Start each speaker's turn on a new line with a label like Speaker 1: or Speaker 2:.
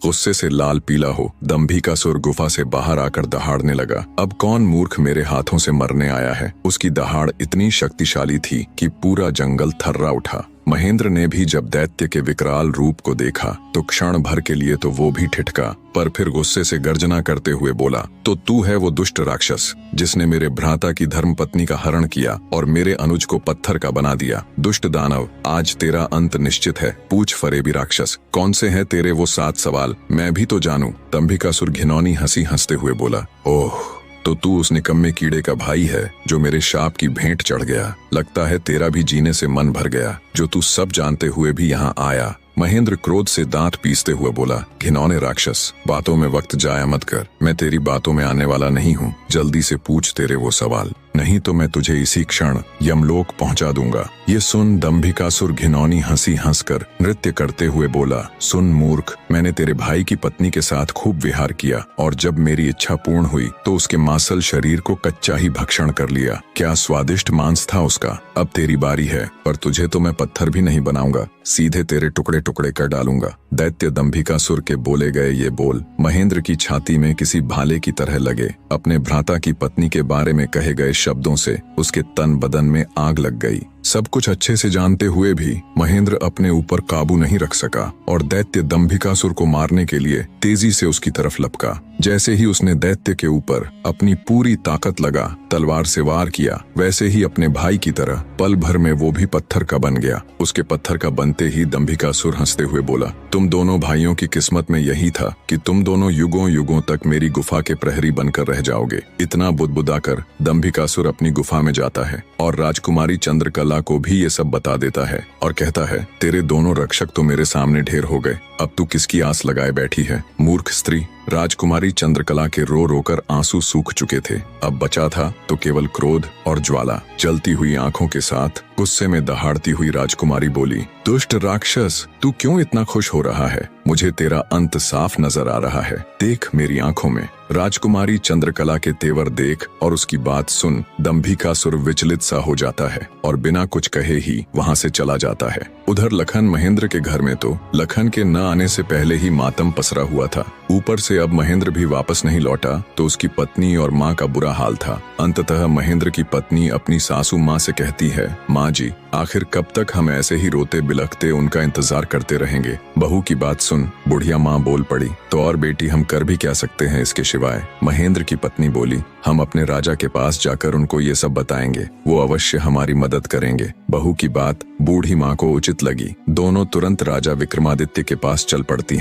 Speaker 1: गुस्से से लाल पीला हो दंभिकासुर गुफा से बाहर आकर दहाड़ने लगा। अब कौन मूर्ख मेरे हाथों से मरने आया है। उसकी दहाड़ इतनी शक्तिशाली थी कि पूरा जंगल थर्रा उठा। महेंद्र ने भी जब दैत्य के विकराल रूप को देखा तो क्षण भर के लिए तो वो भी ठिठका, पर फिर गुस्से से गर्जना करते हुए बोला, तो तू है वो दुष्ट राक्षस जिसने मेरे भ्राता की धर्मपत्नी का हरण किया और मेरे अनुज को पत्थर का बना दिया। दुष्ट दानव, आज तेरा अंत निश्चित है। पूछ फरेबी राक्षस, कौन से हैं तेरे वो 7 सवाल, मैं भी तो जानूं। दंभिकासुर घिनौनी हंसी हंसते हुए बोला, ओह, तो तू उस निकम्मे कीड़े का भाई है जो मेरे शाप की भेंट चढ़ गया। लगता है तेरा भी जीने से मन भर गया, जो तू सब जानते हुए भी यहाँ आया। महेंद्र क्रोध से दांत पीसते हुए बोला, घिनौने राक्षस, बातों में वक्त जाया मत कर। मैं तेरी बातों में आने वाला नहीं हूँ। जल्दी से पूछ तेरे वो सवाल, नहीं तो मैं तुझे इसी क्षण यमलोक पहुंचा दूंगा। ये सुन दंभिकासुर घिनौनी हंसी हंसकर नृत्य करते हुए बोला, सुन मूर्ख, मैंने तेरे भाई की पत्नी के साथ खूब विहार किया और जब मेरी इच्छा पूर्ण हुई तो उसके मांसल शरीर को कच्चा ही भक्षण कर लिया। क्या स्वादिष्ट मांस था उसका। अब तेरी बारी है, पर तुझे तो मैं पत्थर भी नहीं बनाऊंगा, सीधे तेरे टुकड़े टुकड़े कर डालूंगा। दैत्य दंभिकासुर के बोले गए ये बोल महेंद्र की छाती में किसी भाले की तरह लगे। अपने भ्राता की पत्नी के बारे में कहे गए शब्दों से उसके तन बदन में आग लग गई। सब कुछ अच्छे से जानते हुए भी महेंद्र अपने ऊपर काबू नहीं रख सका और दैत्य दंभिकासुर को मारने के लिए तेजी से उसकी तरफ लपका। जैसे ही उसने दैत्य के ऊपर अपनी पूरी ताकत लगा तलवार से वार किया, वैसे ही अपने भाई की तरह पल भर में वो भी पत्थर का बन गया। उसके पत्थर का बनते ही दंभिकासुर हंसते हुए बोला, तुम दोनों भाइयों की किस्मत में यही था कि तुम दोनों युगों युगों तक मेरी गुफा के प्रहरी बनकर रह जाओगे। इतना बुदबुदाकर दंभिकासुर अपनी गुफा में जाता है और राजकुमारी चंद्रकला को भी ये सब बता देता है और कहता है, तेरे दोनों रक्षक तो मेरे सामने ढेर हो गए, अब तू किसकी आस लगाए बैठी है। मूर्ख स्त्री। राजकुमारी चंद्रकला के रो रोकर आंसू सूख चुके थे। अब बचा था तो केवल क्रोध और ज्वाला। जलती हुई आंखों के साथ गुस्से में दहाड़ती हुई राजकुमारी बोली, दुष्ट राक्षस, तू क्यों इतना खुश हो रहा है। मुझे तेरा अंत साफ नजर आ रहा है, देख मेरी आंखों में। राजकुमारी चंद्रकला के तेवर देख और उसकी बात सुन दंभिकासुर विचलित सा हो जाता है और बिना कुछ कहे ही वहां से चला जाता है। उधर लखन महेंद्र के घर में तो लखन के न आने से पहले ही मातम पसरा हुआ था। ऊपर से अब महेंद्र भी वापस नहीं लौटा तो उसकी पत्नी और माँ का बुरा हाल था। अंततः महेंद्र की पत्नी अपनी सासू माँ से कहती है, माँ जी, आखिर कब तक हम ऐसे ही रोते बिलखते उनका इंतजार करते रहेंगे। बहू की बात सुन। बुढ़िया माँ बोल पड़ी, तो और बेटी हम कर भी क्या सकते हैं इसके सिवाय। महेंद्र की पत्नी बोली, हम अपने राजा के पास जाकर उनको ये सब बताएंगे, वो अवश्य हमारी मदद करेंगे। बहू की बात बूढ़ी माँ को उचित लगी। दोनों तुरंत राजा विक्रमादित्य के पास चल पड़ती